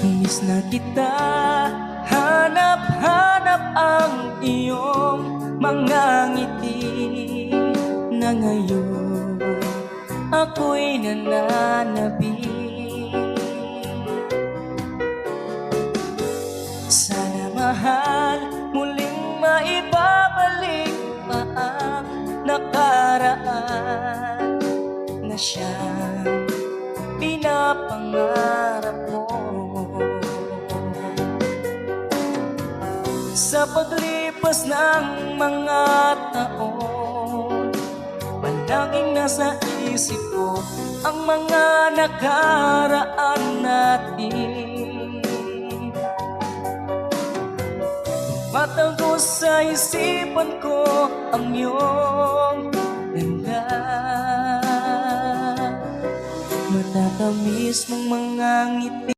Miss na kita, hanap-hanap ang iyong mga ngiti na ngayon ako'y nananabik. Sana mahal, muling maibabalik pa ang nakaraan na siyang pinapangarap mo. Sa paglipas ng mga taon, palaging nasa isip ko ang mga nakaraan natin. Matago sa isipan ko ang iyong ganda, matatamis mong mga ngiti.